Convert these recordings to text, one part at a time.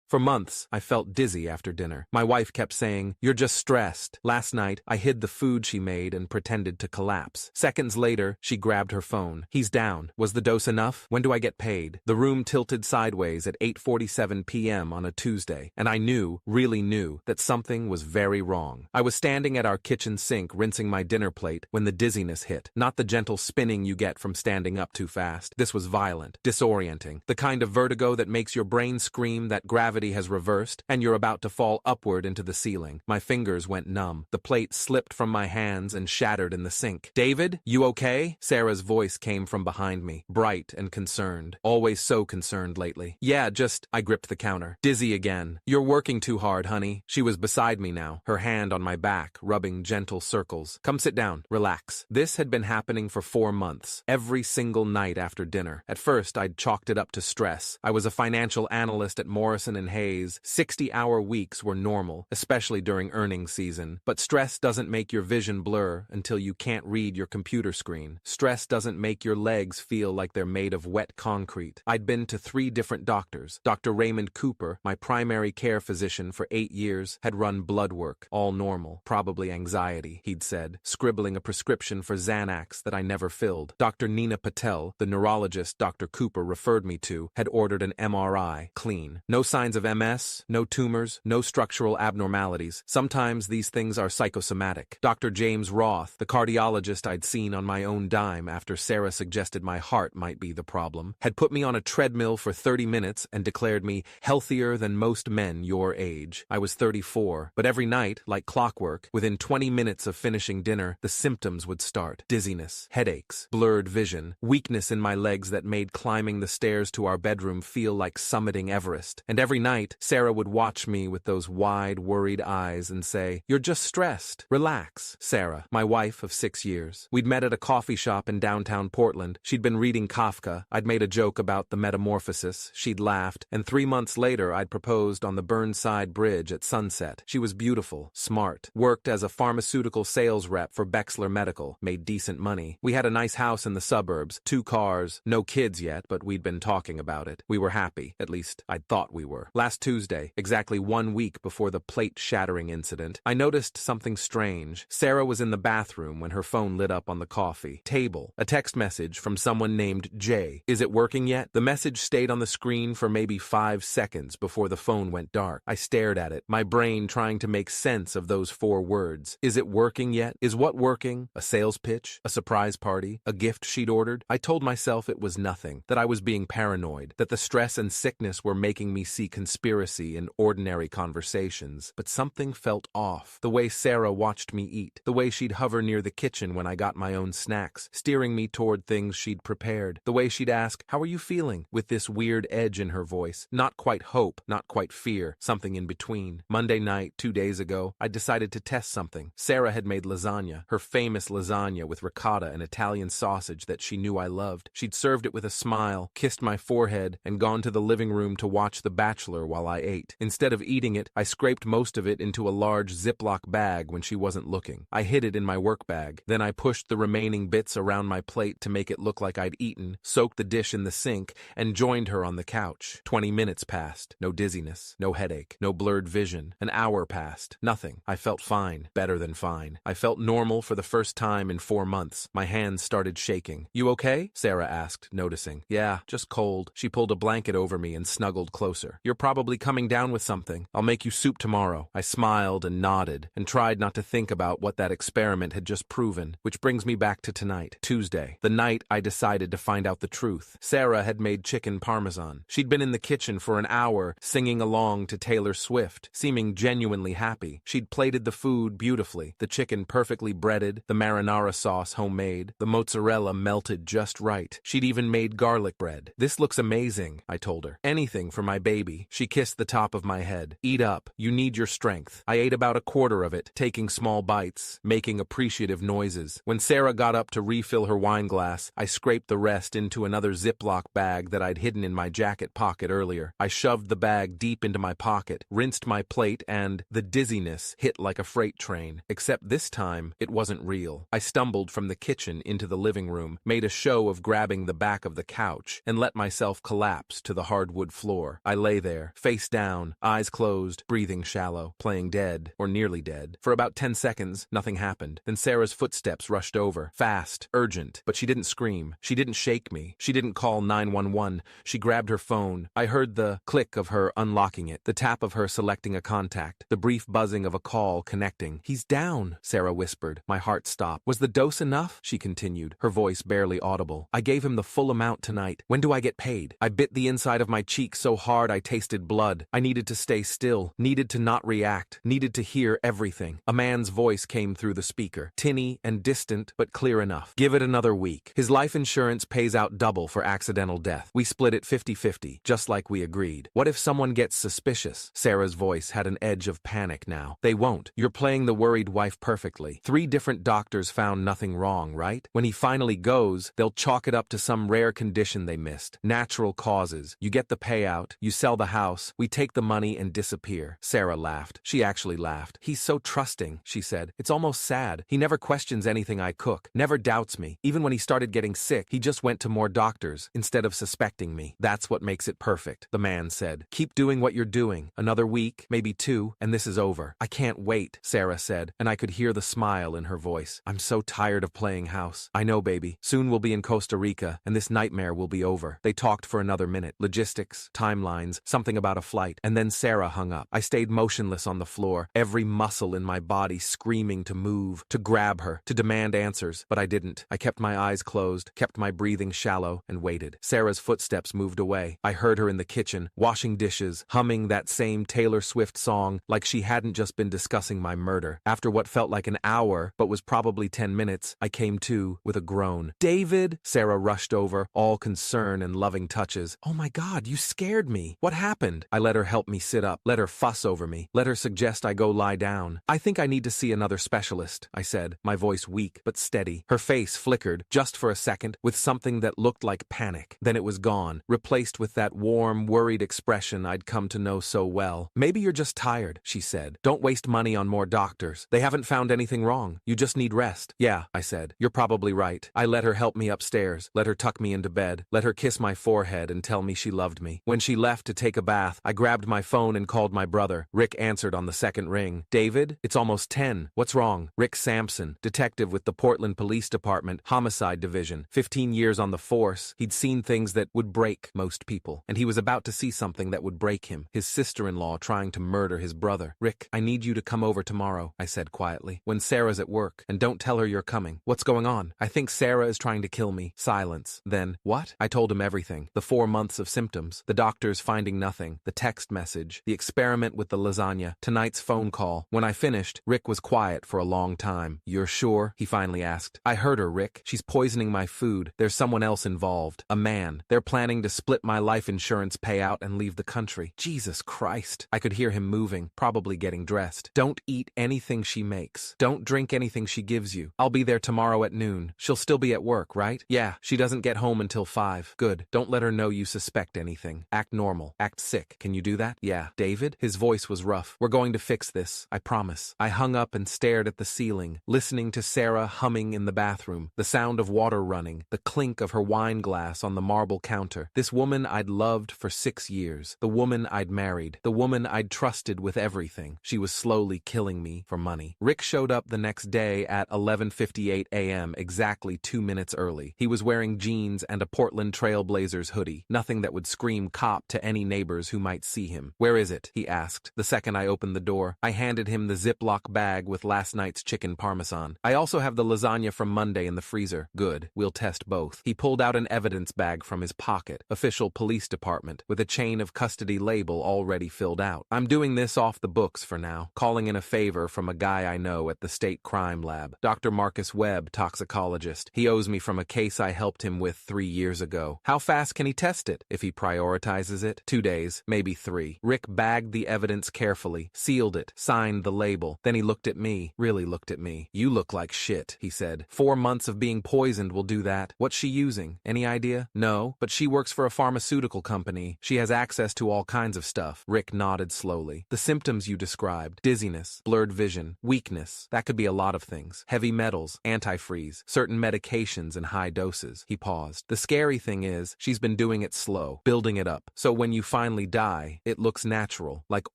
For months, I felt dizzy after dinner. My wife kept saying, "You're just stressed." Last night, I hid the food she made and pretended to collapse. Seconds later, she grabbed her phone. "He's down. Was the dose enough? When do I get paid?" The room tilted sideways at 8:47 p.m. on a Tuesday, and I knew, really knew, that something was very wrong. I was standing at our kitchen sink rinsing my dinner plate when the dizziness hit. Not the gentle spinning you get from standing up too fast. This was violent, disorienting, the kind of vertigo that makes your brain scream that gravity has reversed and you're about to fall upward into the ceiling. My fingers went numb. The plate slipped from my hands and shattered in the sink. "David, you okay?" Sarah's voice came from behind me, bright and concerned. Always so concerned lately. "Yeah, I gripped the counter. "Dizzy again. You're working too hard, honey." She was beside me now, her hand on my back, rubbing gentle circles. "Come sit down. Relax." This had been happening for 4 months, every single night after dinner. At first, I'd chalked it up to stress. I was a financial analyst at Morrison & Hayes. 60-hour weeks were normal, especially during earnings season. But stress doesn't make your vision blur until you can't read your computer screen. Stress doesn't make your legs feel like they're made of wet concrete. I'd been to 3 different doctors. Dr. Raymond Cooper, my primary care physician for 8 years, had run blood work. All normal. Probably anxiety, he'd said, scribbling a prescription for Xanax that I never filled. Dr. Nina Patel, the neurologist Dr. Cooper referred me to, had ordered an MRI. Clean. No signs of MS, no tumors, no structural abnormalities. Sometimes these things are psychosomatic. Dr. James Roth, the cardiologist I'd seen on my own dime after Sarah suggested my heart might be the problem, had put me on a treadmill for 30 minutes and declared me healthier than most men your age. I was 34, but every night, like clockwork, within 20 minutes of finishing dinner, the symptoms would start. Dizziness, headaches, blurred vision, weakness in my legs that made climbing the stairs to our bedroom feel like summiting Everest. And every night, Sarah would watch me with those wide, worried eyes and say, "You're just stressed. Relax." Sarah, my wife of 6 years. We'd met at a coffee shop in downtown Portland. She'd been reading Kafka. I'd made a joke about the metamorphosis. She'd laughed, and 3 months later I'd proposed on the Burnside Bridge at sunset. She was beautiful, smart, worked as a pharmaceutical sales rep for Bexler Medical, made decent money. We had a nice house in the suburbs, 2 cars, no kids yet, but we'd been talking about it. We were happy, at least I'd thought we were. Last Tuesday, exactly 1 week before the plate-shattering incident, I noticed something strange. Sarah was in the bathroom when her phone lit up on the coffee table. A text message from someone named Jay. "Is it working yet?" The message stayed on the screen for maybe 5 seconds before the phone went dark. I stared at it, my brain trying to make sense of those 4 words. Is it working yet? Is what working? A sales pitch? A surprise party? A gift she'd ordered? I told myself it was nothing, that I was being paranoid, that the stress and sickness were making me see conspiracy in ordinary conversations. But something felt off. The way Sarah watched me eat, the way she'd hover near the kitchen when I got my own snacks, steering me toward things she'd prepared, the way she'd ask, "How are you feeling?" with this weird edge in her voice. Not quite hope, not quite fear, something in between. Monday night, 2 days ago, I decided to test something. Sarah had made lasagna, her famous lasagna with ricotta and Italian sausage that she knew I loved. She'd served it with a smile, kissed my forehead, and gone to the living room to watch The Bachelor while I ate. Instead of eating it, I scraped most of it into a large Ziploc bag when she wasn't looking. I hid it in my work bag. Then I pushed the remaining bits around my plate to make it look like I'd eaten, soaked the dish in the sink, and joined her on the couch. 20 minutes passed. No dizziness, no headache, no blurred vision. An hour passed. Nothing. I felt fine. Better than fine. I felt normal for the first time in 4 months. My hands started shaking. "You okay?" Sarah asked, noticing. "Yeah, just cold." She pulled a blanket over me and snuggled closer. "You're probably coming down with something. I'll make you soup tomorrow." I smiled and nodded, and tried not to think about what that experiment had just proven, which brings me back to tonight, Tuesday, the night I decided to find out the truth. Sarah had made chicken parmesan. She'd been in the kitchen for an hour, singing along to Taylor Swift, seeming genuinely happy. She'd plated the food beautifully, the chicken perfectly breaded, the marinara sauce homemade, the mozzarella melted just right. She'd even made garlic bread. "This looks amazing," I told her. "Anything for my baby." She kissed the top of my head. "Eat up. You need your strength." I ate about a quarter of it, taking small bites, making appreciative noises. When Sarah got up to refill her wine glass, I scraped the rest into another Ziploc bag that I'd hidden in my jacket pocket earlier. I shoved the bag deep into my pocket, rinsed my plate, and the dizziness hit like a freight train. Except this time, it wasn't real. I stumbled from the kitchen into the living room, made a show of grabbing the back of the couch, and let myself collapse to the hardwood floor. I lay there, there, face down, eyes closed, breathing shallow, playing dead, or nearly dead. For about 10 seconds, nothing happened. Then Sarah's footsteps rushed over, fast, urgent, but she didn't scream. She didn't shake me. She didn't call 911. She grabbed her phone. I heard the click of her unlocking it, the tap of her selecting a contact, the brief buzzing of a call connecting. "He's down," Sarah whispered. My heart stopped. "Was the dose enough?" she continued, her voice barely audible. "I gave him the full amount tonight. When do I get paid?" I bit the inside of my cheek so hard I tasted blood. I needed to stay still, needed to not react, needed to hear everything. A man's voice came through the speaker, tinny and distant, but clear enough. "Give it another week. His life insurance pays out double for accidental death. We split it 50-50, just like we agreed. What if someone gets suspicious?" Sarah's voice had an edge of panic now. "They won't. You're playing the worried wife perfectly. 3 different doctors found nothing wrong, right? When he finally goes, they'll chalk it up to some rare condition they missed. Natural causes. You get the payout, you sell the house, we take the money and disappear." Sarah laughed. She actually laughed. "He's so trusting," she said. "It's almost sad. He never questions anything I cook, never doubts me. Even when he started getting sick, he just went to more doctors instead of suspecting me. That's what makes it perfect," the man said. "Keep doing what you're doing. Another week, maybe 2, and this is over." "I can't wait," Sarah said, and I could hear the smile in her voice. "I'm so tired of playing house." "I know, baby. Soon we'll be in Costa Rica, and this nightmare will be over." They talked for another minute. Logistics, timelines, something about a flight, and then Sarah hung up. I stayed motionless on the floor, every muscle in my body screaming to move, to grab her, to demand answers, but I didn't. I kept my eyes closed, kept my breathing shallow, and waited. Sarah's footsteps moved away. I heard her in the kitchen, washing dishes, humming that same Taylor Swift song like she hadn't just been discussing my murder. After what felt like an hour, but was probably 10 minutes, I came to with a groan. "David!" Sarah rushed over, all concern and loving touches. "Oh my God, you scared me. What happened?" I let her help me sit up, let her fuss over me, let her suggest I go lie down. "I think I need to see another specialist," I said, my voice weak but steady. Her face flickered, just for a second, with something that looked like panic. Then it was gone, replaced with that warm, worried expression I'd come to know so well. "Maybe you're just tired," she said. "Don't waste money on more doctors. They haven't found anything wrong. You just need rest." "Yeah," I said. "You're probably right." I let her help me upstairs, let her tuck me into bed, let her kiss my forehead and tell me she loved me. When she left to take a bath, I grabbed my phone and called my brother. Rick answered on the second ring. "David, it's almost 10. What's wrong?" Rick Sampson, detective with the Portland Police Department, Homicide Division. 15 years on the force, he'd seen things that would break most people, and he was about to see something that would break him. His sister-in-law trying to murder his brother. "Rick, I need you to come over tomorrow," I said quietly, "when Sarah's at work, and don't tell her you're coming." "What's going on?" "I think Sarah is trying to kill me." Silence. Then, "What?" I told him everything. The 4 months of symptoms, the doctors finding nothing, the text message, the experiment with the lasagna, tonight's phone call. When I finished, Rick was quiet for a long time. "You're sure?" he finally asked. "I heard her, Rick. She's poisoning my food. There's someone else involved. A man. They're planning to split my life insurance payout and leave the country." Jesus Christ. I could hear him moving, probably getting dressed. "Don't eat anything she makes. Don't drink anything she gives you. I'll be there tomorrow at noon. She'll still be at work, right?" "Yeah, she doesn't get home until 5. "Good. Don't let her know you suspect anything. Act normal. Act sick. Can you do that?" "Yeah." "David?" His voice was rough. "We're going to fix this. I promise." I hung up and stared at the ceiling, listening to Sarah humming in the bathroom, the sound of water running, the clink of her wine glass on the marble counter. This woman I'd loved for 6 years. The woman I'd married. The woman I'd trusted with everything. She was slowly killing me for money. Rick showed up the next day at 11:58 a.m., exactly 2 minutes early. He was wearing jeans and a Portland Trail Blazers hoodie, nothing that would scream cop to any neighbors who might see him. "Where is it?" he asked, the second I opened the door. I handed him the Ziploc bag with last night's chicken parmesan. "I also have the lasagna from Monday in the freezer." "Good. We'll test both." He pulled out an evidence bag from his pocket, official police department, with a chain of custody label already filled out. "I'm doing this off the books for now, calling in a favor from a guy I know at the state crime lab. Dr. Marcus Webb, toxicologist. He owes me from a case I helped him with 3 years ago. How fast can he test it? If he prioritizes it? 2 days, maybe 3. Rick bagged the evidence carefully, sealed it, signed the label. Then he looked at me, really looked at me. "You look like shit," he said. 4 months of being poisoned will do that. What's she using? Any idea? "No, but she works for a pharmaceutical company. She has access to all kinds of stuff." Rick nodded slowly. "The symptoms you described, dizziness, blurred vision, weakness, that could be a lot of things. Heavy metals, antifreeze, certain medications in high doses." He paused. "The scary thing is, she's been doing it slow, building it up. So when you finally finally die, it looks natural, like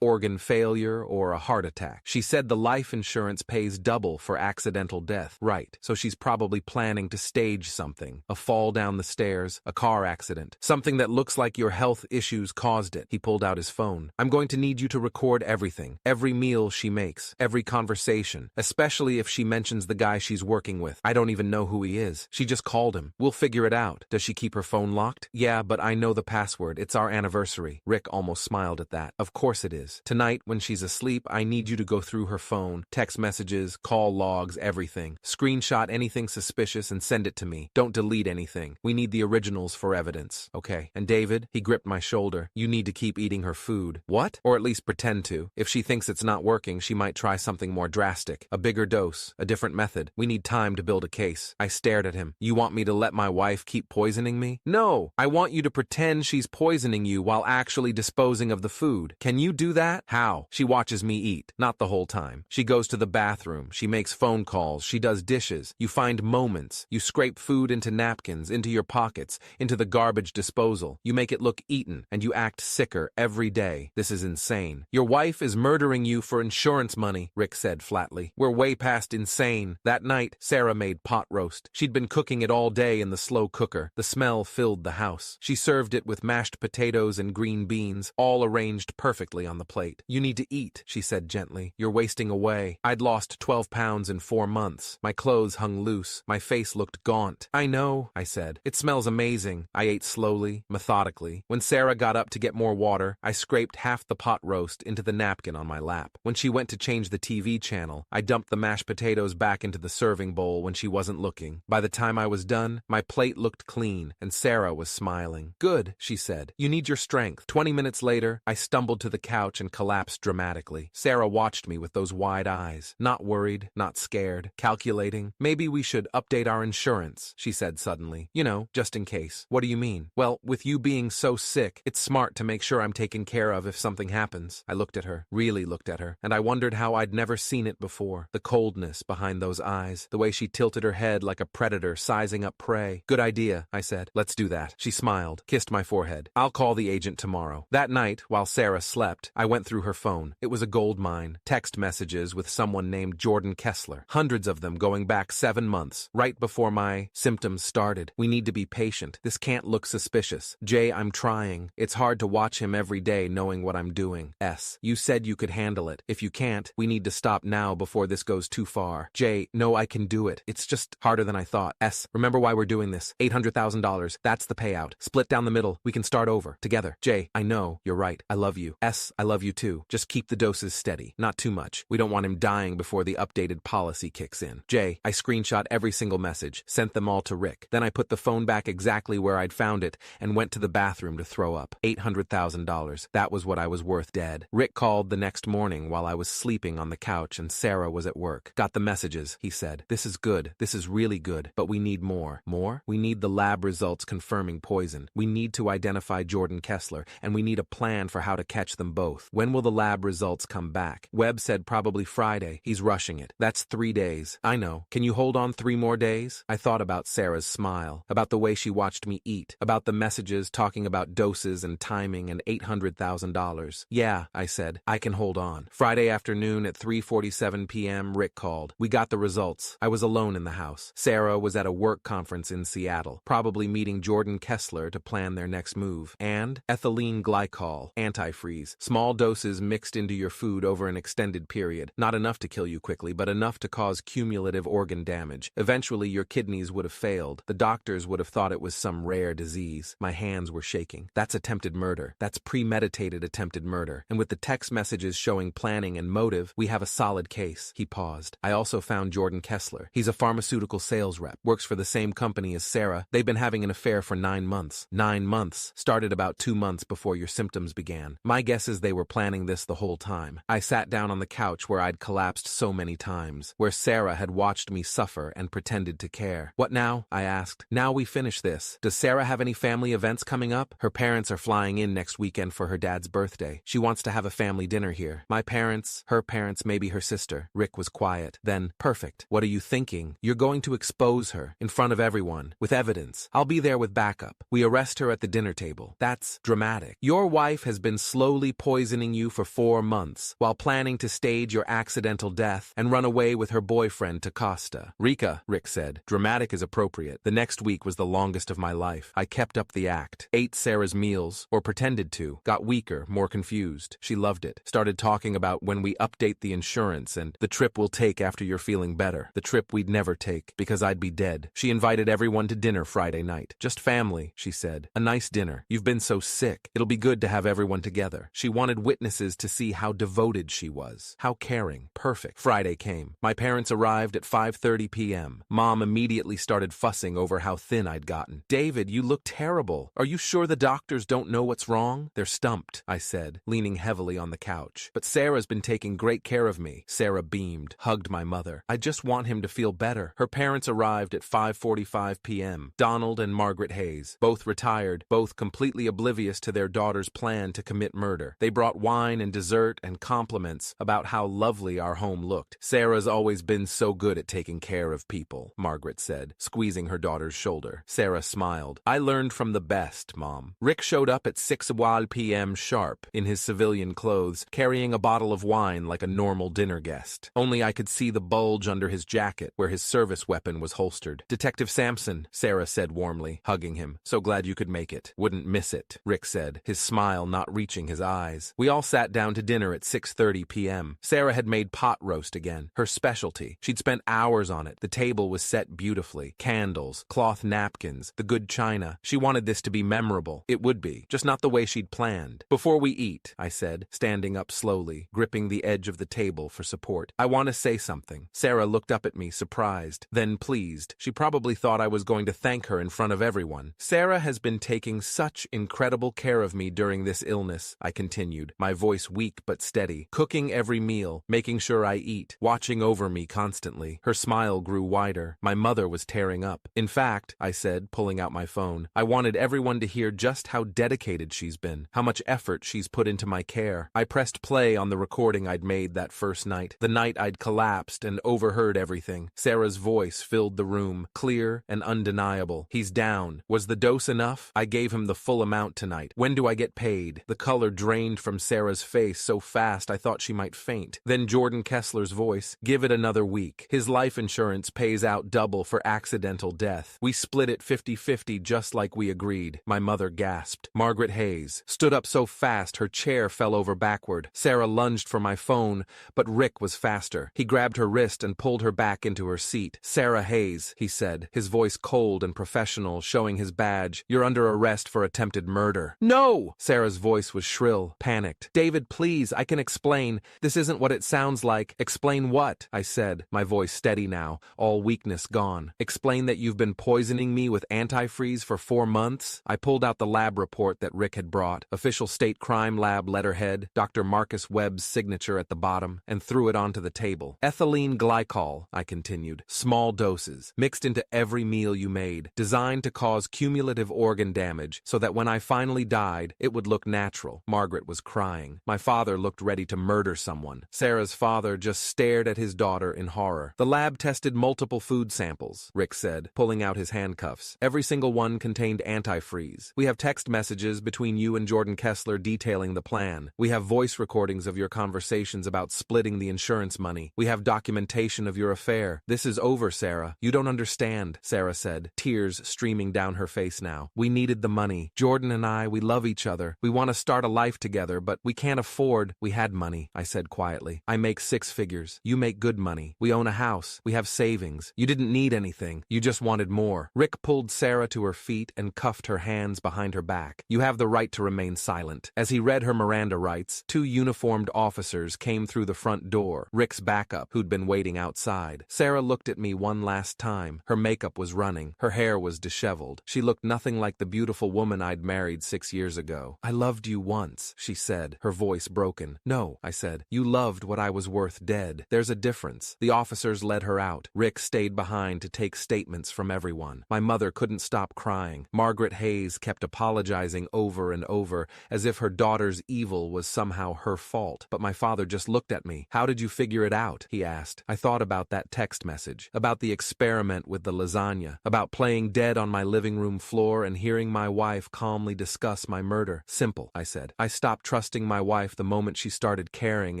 organ failure or a heart attack. She said the life insurance pays double for accidental death. Right, so she's probably planning to stage something. A fall down the stairs, a car accident, something that looks like your health issues caused it. He pulled out his phone. I'm going to need you to record everything, every meal she makes, every conversation, especially if she mentions the guy she's working with. I don't even know who he is. She just called him. We'll figure it out. Does she keep her phone locked? Yeah, but I know the password. It's our anniversary. Rick almost smiled at that. Of course it is. Tonight, when she's asleep, I need you to go through her phone, text messages, call logs, everything. Screenshot anything suspicious and send it to me. Don't delete anything. We need the originals for evidence. Okay. And David, he gripped my shoulder. You need to keep eating her food. What? Or at least pretend to. If she thinks it's not working, she might try something more drastic. A bigger dose. A different method. We need time to build a case. I stared at him. You want me to let my wife keep poisoning me? No. I want you to pretend she's poisoning you while actually disposing of the food. Can you do that? How? She watches me eat. Not the whole time. She goes to the bathroom. She makes phone calls. She does dishes. You find moments. You scrape food into napkins, into your pockets, into the garbage disposal. You make it look eaten, and you act sicker every day. This is insane. Your wife is murdering you for insurance money, Rick said flatly. We're way past insane. That night, Sarah made pot roast. She'd been cooking it all day in the slow cooker. The smell filled the house. She served it with mashed potatoes and green beans, all arranged perfectly on the plate. You need to eat, she said gently. You're wasting away. I'd lost 12 pounds in 4 months. My clothes hung loose. My face looked gaunt. I know, I said. It smells amazing. I ate slowly, methodically. When Sarah got up to get more water, I scraped half the pot roast into the napkin on my lap. When she went to change the TV channel, I dumped the mashed potatoes back into the serving bowl when she wasn't looking. By the time I was done, my plate looked clean, and Sarah was smiling. Good, she said. You need your strength. 20 minutes later, I stumbled to the couch and collapsed dramatically. Sarah watched me with those wide eyes. Not worried, not scared, calculating. Maybe we should update our insurance, she said suddenly. You know, just in case. What do you mean? Well, with you being so sick, it's smart to make sure I'm taken care of if something happens. I looked at her, really looked at her, and I wondered how I'd never seen it before. The coldness behind those eyes, the way she tilted her head like a predator sizing up prey. Good idea, I said. Let's do that. She smiled, kissed my forehead. I'll call the agent tomorrow. That night, while Sarah slept, I went through her phone. It was a gold mine. Text messages with someone named Jordan Kessler. Hundreds of them going back 7 months, right before my symptoms started. We need to be patient. This can't look suspicious. Jay, I'm trying. It's hard to watch him every day knowing what I'm doing. S. You said you could handle it. If you can't, we need to stop now before this goes too far. Jay, no, I can do it. It's just harder than I thought. S. Remember why we're doing this. $800,000. That's the payout. Split down the middle. We can start over. Together. Jay, I know. You're right. I love you. S. I love you too. Just keep the doses steady. Not too much. We don't want him dying before the updated policy kicks in. Jay, I screenshot every single message, sent them all to Rick. Then I put the phone back exactly where I'd found it and went to the bathroom to throw up. $800,000. That was what I was worth dead. Rick called the next morning while I was sleeping on the couch and Sarah was at work. Got the messages, he said. This is good. This is really good. But we need more. More? We need the lab results confirming poison. We need to identify Jordan Kessler, and we need a plan for how to catch them both. When will the lab results come back? Webb said probably Friday. He's rushing it. That's 3 days. I know. Can you hold on 3 more days? I thought about Sarah's smile, about the way she watched me eat, about the messages talking about doses and timing and $800,000. Yeah, I said. I can hold on. Friday afternoon at 3:47 p.m., Rick called. We got the results. I was alone in the house. Sarah was at a work conference in Seattle, probably meeting Jordan Kessler to plan their next move. And ethylene glycol, antifreeze, small doses mixed into your food over an extended period. Not enough to kill you quickly, but enough to cause cumulative organ damage. Eventually, your kidneys would have failed. The doctors would have thought it was some rare disease. My hands were shaking. That's attempted murder. That's premeditated attempted murder. And with the text messages showing planning and motive, we have a solid case. He paused. I also found Jordan Kessler. He's a pharmaceutical sales rep. Works for the same company as Sarah. They've been having an affair for 9 months. 9 months. Started about 2 months before your symptoms began. My guess is they were planning this the whole time. I sat down on the couch where I'd collapsed so many times, where Sarah had watched me suffer and pretended to care. What now? I asked. Now we finish this. Does Sarah have any family events coming up? Her parents are flying in next weekend for her dad's birthday. She wants to have a family dinner here. My parents, her parents, maybe her sister. Rick was quiet. Then, perfect. What are you thinking? You're going to expose her in front of everyone, with evidence. I'll be there with backup. We arrest her at the dinner table. That's dramatic. dramatic. Your wife has been slowly poisoning you for 4 months while planning to stage your accidental death and run away with her boyfriend to Costa. Rika, Rick said. Dramatic is appropriate. The next week was the longest of my life. I kept up the act. Ate Sarah's meals, or pretended to. Got weaker, more confused. She loved it. Started talking about when we update the insurance and the trip we'll take after you're feeling better. The trip we'd never take, because I'd be dead. She invited everyone to dinner Friday night. Just family, she said. A nice dinner. You've been so sick. It'll be good to have everyone together. She wanted witnesses to see how devoted she was. How caring. Perfect. Friday came. My parents arrived at 5:30 p.m. Mom immediately started fussing over how thin I'd gotten. David, you look terrible. Are you sure the doctors don't know what's wrong? They're stumped, I said, leaning heavily on the couch. But Sarah's been taking great care of me. Sarah beamed, hugged my mother. I just want him to feel better. Her parents arrived at 5:45 p.m. Donald and Margaret Hayes, both retired, both completely oblivious to their daughter's plan to commit murder. They brought wine and dessert and compliments about how lovely our home looked. Sarah's always been so good at taking care of people, Margaret said, squeezing her daughter's shoulder. Sarah smiled. I learned from the best, Mom. Rick showed up at 6 p.m. sharp, in his civilian clothes, carrying a bottle of wine like a normal dinner guest. Only I could see the bulge under his jacket, where his service weapon was holstered. Detective Sampson, Sarah said warmly, hugging him. So glad you could make it. Wouldn't miss it, Rick said, his smile not reaching his eyes. We all sat down to dinner at 6:30 p.m. Sarah had made pot roast again, her specialty. She'd spent hours on it. The table was set beautifully. Candles, cloth napkins, the good china. She wanted this to be memorable. It would be, just not the way she'd planned. Before we eat, I said, standing up slowly, gripping the edge of the table for support, I want to say something. Sarah looked up at me, surprised, then pleased. She probably thought I was going to thank her in front of everyone. Sarah has been taking such incredible care of me during this illness, I continued, my voice weak but steady, cooking every meal, making sure I eat, watching over me constantly. Her smile grew wider. My mother was tearing up. In fact, I said, pulling out my phone, I wanted everyone to hear just how dedicated she's been, how much effort she's put into my care. I pressed play on the recording I'd made that first night, the night I'd collapsed and overheard everything. Sarah's voice filled the room, clear and undeniable. He's down. Was the dose enough? I gave him the full amount tonight. When do I get paid? The color drained from Sarah's face so fast I thought she might faint. Then Jordan Kessler's voice, give it another week. His life insurance pays out double for accidental death. We split it 50-50 just like we agreed. My mother gasped. Margaret Hayes stood up so fast her chair fell over backward. Sarah lunged for my phone, but Rick was faster. He grabbed her wrist and pulled her back into her seat. Sarah Hayes, he said, his voice cold and professional, showing his badge. You're under arrest for attempted murder. No! Sarah's voice was shrill, panicked. David, please, I can explain. This isn't what it sounds like. Explain what? I said, my voice steady now, all weakness gone. Explain that you've been poisoning me with antifreeze for 4 months? I pulled out the lab report that Rick had brought, official state crime lab letterhead, Dr. Marcus Webb's signature at the bottom, and threw it onto the table. Ethylene glycol, I continued, small doses, mixed into every meal you made, designed to cause cumulative organ damage so that when I finally died, it would look natural. Margaret was crying. My father looked ready to murder someone. Sarah's father just stared at his daughter in horror. The lab tested multiple food samples, Rick said, pulling out his handcuffs. Every single one contained antifreeze. We have text messages between you and Jordan Kessler detailing the plan. We have voice recordings of your conversations about splitting the insurance money. We have documentation of your affair. This is over, Sarah. You don't understand, Sarah said, tears streaming down her face now. We needed the money. Jordan and I, we love each other. We want to start a life together, but we can't afford. We had money, I said quietly. I make 6 figures. You make good money. We own a house. We have savings. You didn't need anything. You just wanted more. Rick pulled Sarah to her feet and cuffed her hands behind her back. You have the right to remain silent. As he read her Miranda rights, 2 uniformed officers came through the front door, Rick's backup, who'd been waiting outside. Sarah looked at me one last time. Her makeup was running. Her hair was disheveled. She looked nothing like the beautiful woman I'd married 6 years ago. I loved you once, she said, her voice broken. No, I said. You loved what I was worth dead. There's a difference. The officers led her out. Rick stayed behind to take statements from everyone. My mother couldn't stop crying. Margaret Hayes kept apologizing over and over, as if her daughter's evil was somehow her fault. But my father just looked at me. How did you figure it out? He asked. I thought about that text message, about the experiment with the lasagna, about playing dead on my living room floor and hearing my wife calmly discuss confess my murder. Simple, I said. I stopped trusting my wife the moment she started caring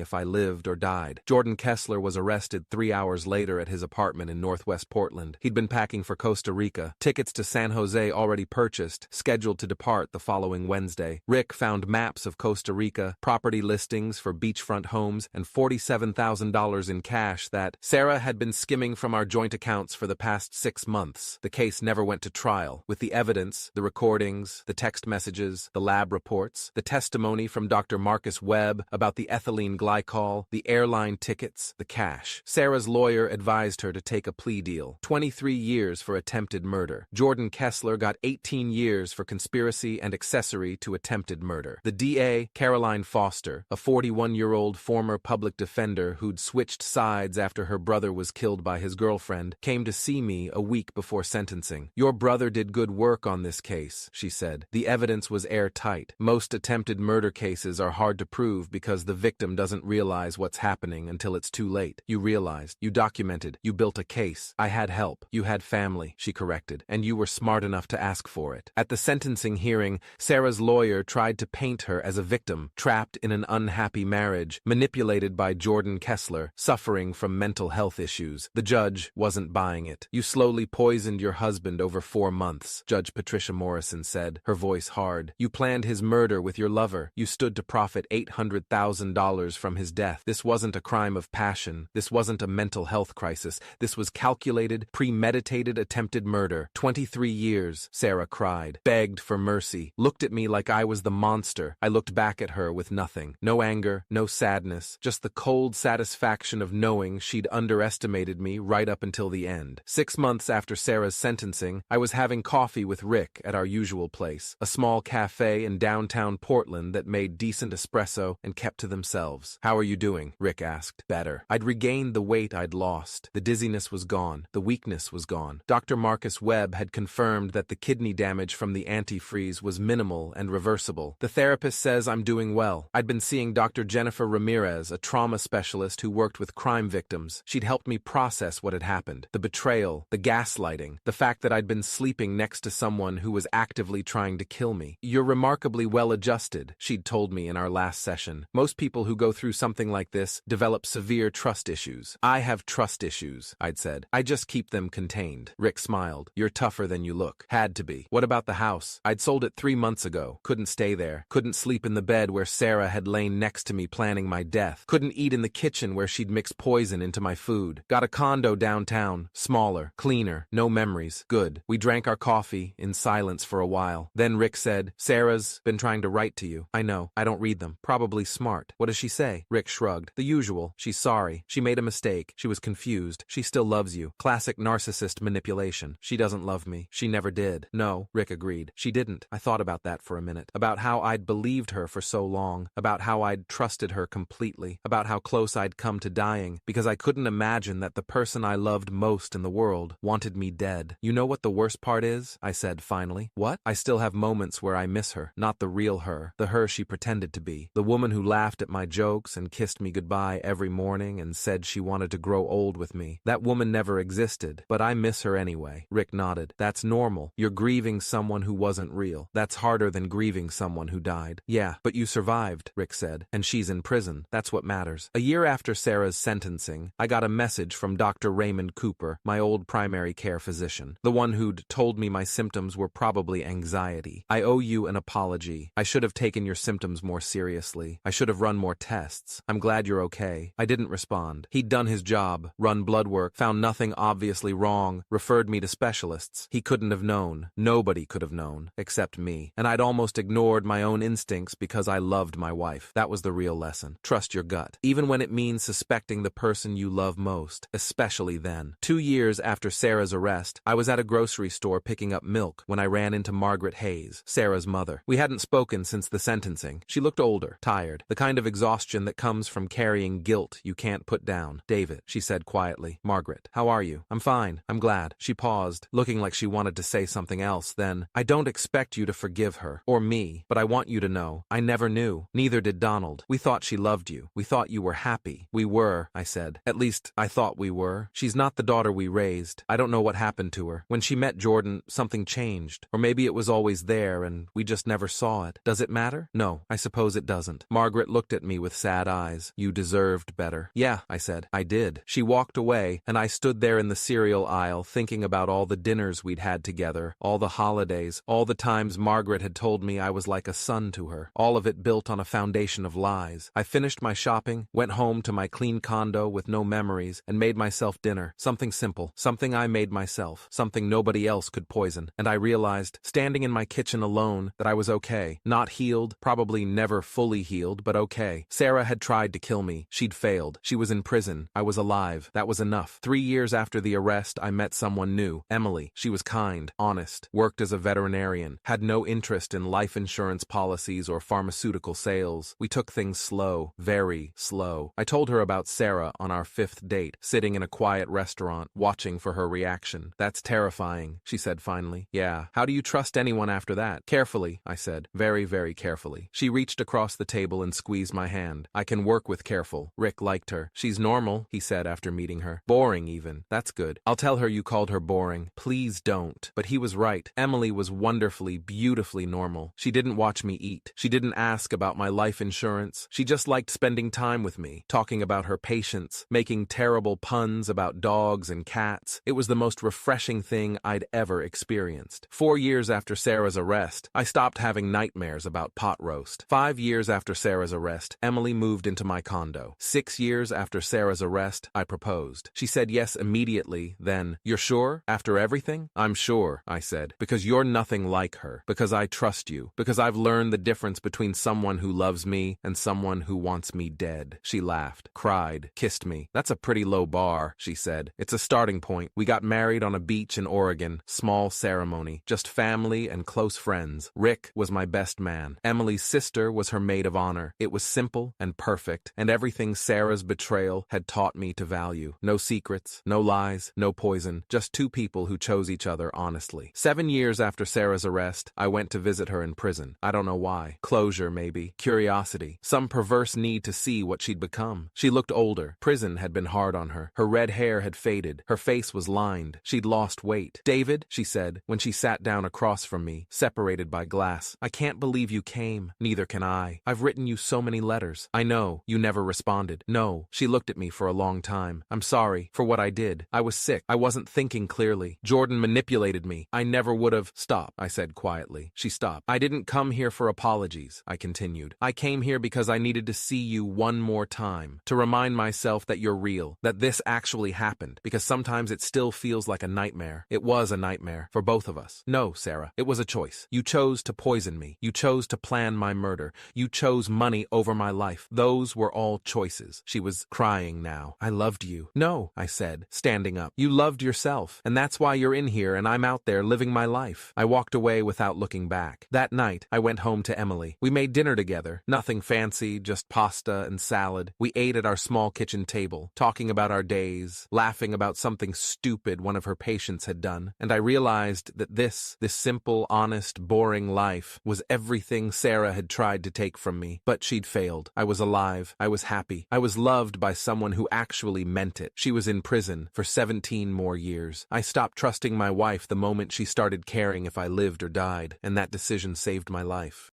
if I lived or died. Jordan Kessler was arrested 3 hours later at his apartment in Northwest Portland. He'd been packing for Costa Rica. Tickets to San Jose already purchased, scheduled to depart the following Wednesday. Rick found maps of Costa Rica, property listings for beachfront homes, and $47,000 in cash that Sarah had been skimming from our joint accounts for the past 6 months. The case never went to trial. With the evidence, the recordings, the text messages, the lab reports, the testimony from Dr. Marcus Webb about the ethylene glycol, the airline tickets, the cash. Sarah's lawyer advised her to take a plea deal. 23 years for attempted murder. Jordan Kessler got 18 years for conspiracy and accessory to attempted murder. The DA, Caroline Foster, a 41-year-old former public defender who'd switched sides after her brother was killed by his girlfriend, came to see me a week before sentencing. "Your brother did good work on this case," she said. "The evidence was airtight. Most attempted murder cases are hard to prove because the victim doesn't realize what's happening until it's too late. You realized, you documented, you built a case. I had help. You had family," she corrected, "and you were smart enough to ask for it." At the sentencing hearing, Sarah's lawyer tried to paint her as a victim, trapped in an unhappy marriage, manipulated by Jordan Kessler, suffering from mental health issues. The judge wasn't buying it. "You slowly poisoned your husband over 4 months," Judge Patricia Morrison said, her voice hard. "You planned his murder with your lover. You stood to profit $800,000 from his death. This wasn't a crime of passion. This wasn't a mental health crisis. This was calculated, premeditated attempted murder. 23 years, Sarah cried, begged for mercy, looked at me like I was the monster. I looked back at her with nothing. No anger, no sadness, just the cold satisfaction of knowing she'd underestimated me right up until the end. 6 months after Sarah's sentencing, I was having coffee with Rick at our usual place, a small cafe in downtown Portland that made decent espresso and kept to themselves. "How are you doing?" Rick asked. "Better." I'd regained the weight I'd lost. The dizziness was gone. The weakness was gone. Dr. Marcus Webb had confirmed that the kidney damage from the antifreeze was minimal and reversible. "The therapist says I'm doing well." I'd been seeing Dr. Jennifer Ramirez, a trauma specialist who worked with crime victims. She'd helped me process what had happened. The betrayal, the gaslighting, the fact that I'd been sleeping next to someone who was actively trying to kill me. "You're remarkably well adjusted," she'd told me in our last session. "Most people who go through something like this develop severe trust issues." "I have trust issues," I'd said. "I just keep them contained." Rick smiled. "You're tougher than you look." "Had to be." "What about the house?" "I'd sold it 3 months ago. Couldn't stay there. Couldn't sleep in the bed where Sarah had lain next to me planning my death. Couldn't eat in the kitchen where she'd mixed poison into my food. Got a condo downtown. Smaller. Cleaner. No memories. Good." We drank our coffee in silence for a while. Then Rick said, "Sarah's been trying to write to you." "I know. I don't read them. Probably smart." "What does she say?" Rick shrugged. "The usual. She's sorry. She made a mistake. She was confused. She still loves you. Classic narcissist manipulation. She doesn't love me. She never did." "No," Rick agreed. "She didn't." I thought about that for a minute. About how I'd believed her for so long. About how I'd trusted her completely. About how close I'd come to dying. Because I couldn't imagine that the person I loved most in the world wanted me dead. "You know what the worst part is?" I said finally. "What?" "I still have moments where I miss her. Not the real her. The her she pretended to be. The woman who laughed at my jokes and kissed me goodbye every morning and said she wanted to grow old with me. That woman never existed, but I miss her anyway." Rick nodded. "That's normal. You're grieving someone who wasn't real. That's harder than grieving someone who died." "Yeah, but you survived," Rick said, "and she's in prison. That's what matters." A year after Sarah's sentencing, I got a message from Dr. Raymond Cooper, my old primary care physician, the one who'd told me my symptoms were probably anxiety. "I owe you an apology. I should have taken your symptoms more seriously. I should have run more tests. I'm glad you're okay." I didn't respond. He'd done his job, run blood work, found nothing obviously wrong, referred me to specialists. He couldn't have known. Nobody could have known, except me. And I'd almost ignored my own instincts because I loved my wife. That was the real lesson. Trust your gut, even when it means suspecting the person you love most, especially then. 2 years after Sarah's arrest, I was at a grocery store picking up milk when I ran into Margaret Hayes, Sarah's mother. We hadn't spoken since the sentencing. She looked older, tired, the kind of exhaustion that comes from carrying guilt you can't put down. "David," she said quietly. "Margaret, how are you?" "I'm fine. I'm glad." She paused, looking like she wanted to say something else. Then, "I don't expect you to forgive her, or me, but I want you to know, I never knew. Neither did Donald. We thought she loved you. We thought you were happy." "We were," I said. "At least, I thought we were. She's not the daughter we raised. I don't know what happened to her. When she met Jordan, something changed. Or maybe it was always there and We just never saw it. Does it matter? No, I suppose it doesn't. Margaret looked at me with sad eyes. You deserved better. Yeah, I said. I did. She walked away, and I stood there in the cereal aisle thinking about all the dinners we'd had together, all the holidays, all the times Margaret had told me I was like a son to her, all of it built on a foundation of lies. I finished my shopping, went home to my clean condo with no memories, and made myself dinner. Something simple, something I made myself, something nobody else could poison. And I realized, standing in my kitchen alone, that I was okay. Not healed, probably never fully healed, but okay. Sarah had tried to kill me. She'd failed. She was in prison. I was alive. That was enough. 3 years after the arrest, I met someone new, Emily. She was kind, honest, worked as a veterinarian, had no interest in life insurance policies or pharmaceutical sales. We took things slow, very slow. I told her about Sarah on our 5th date, sitting in a quiet restaurant, watching for her reaction. That's terrifying, she said finally. Yeah. How do you trust anyone after that? Carefully, I said. Very, very carefully. She reached across the table and squeezed my hand. I can work with careful. Rick liked her. She's normal, he said after meeting her. Boring even. That's good. I'll tell her you called her boring. Please don't. But he was right. Emily was wonderfully, beautifully normal. She didn't watch me eat. She didn't ask about my life insurance. She just liked spending time with me, talking about her patients, making terrible puns about dogs and cats. It was the most refreshing thing I'd ever experienced. 4 years after Sarah's arrest, I stopped having nightmares about pot roast. 5 years after Sarah's arrest, Emily moved into my condo. 6 years after Sarah's arrest, I proposed. She said yes immediately, then, "You're sure? After everything?" "I'm sure," I said, "because you're nothing like her, because I trust you, because I've learned the difference between someone who loves me and someone who wants me dead." She laughed, cried, kissed me. "That's a pretty low bar," she said. "It's a starting point. We got married on a beach in Oregon, small ceremony, just family and close friends. Rick was my best man. Emily's sister was her maid of honor. It was simple and perfect, and everything Sarah's betrayal had taught me to value. No secrets, no lies, no poison, just two people who chose each other honestly. 7 years after Sarah's arrest, I went to visit her in prison. I don't know why. Closure, maybe. Curiosity. Some perverse need to see what she'd become. She looked older. Prison had been hard on her. Her red hair had faded. Her face was lined. She'd lost weight. "David," she said, when she sat down across from me, separated by glass, "I can't believe you came. Neither can I. I've written you so many letters. I know. You never responded." "No." She looked at me for a long time. "I'm sorry for what I did. I was sick. I wasn't thinking clearly. Jordan manipulated me. I never would have." "Stop," I said quietly. She stopped. "I didn't come here for apologies," I continued. "I came here because I needed to see you one more time, to remind myself that you're real, that this actually happened, because sometimes it still feels like a nightmare. It was a nightmare for both of us. No, Sarah, it was a choice. You chose to poison me. You chose to plan my murder. You chose money over my life. Those were all choices." She was crying now. "I loved you." "No," I said, standing up. "You loved yourself, and that's why you're in here and I'm out there living my life." I walked away without looking back. That night, I went home to Emily. We made dinner together. Nothing fancy, just pasta and salad. We ate at our small kitchen table, talking about our days, laughing about something stupid one of her patients had done. And I realized that this simple, honest, boring life was everything Sarah had tried to take from me. But she'd failed. I was alive. I was happy. I was loved by someone who actually meant it. She was in prison for 17 more years. I stopped trusting my wife the moment she started caring if I lived or died, and that decision saved my life.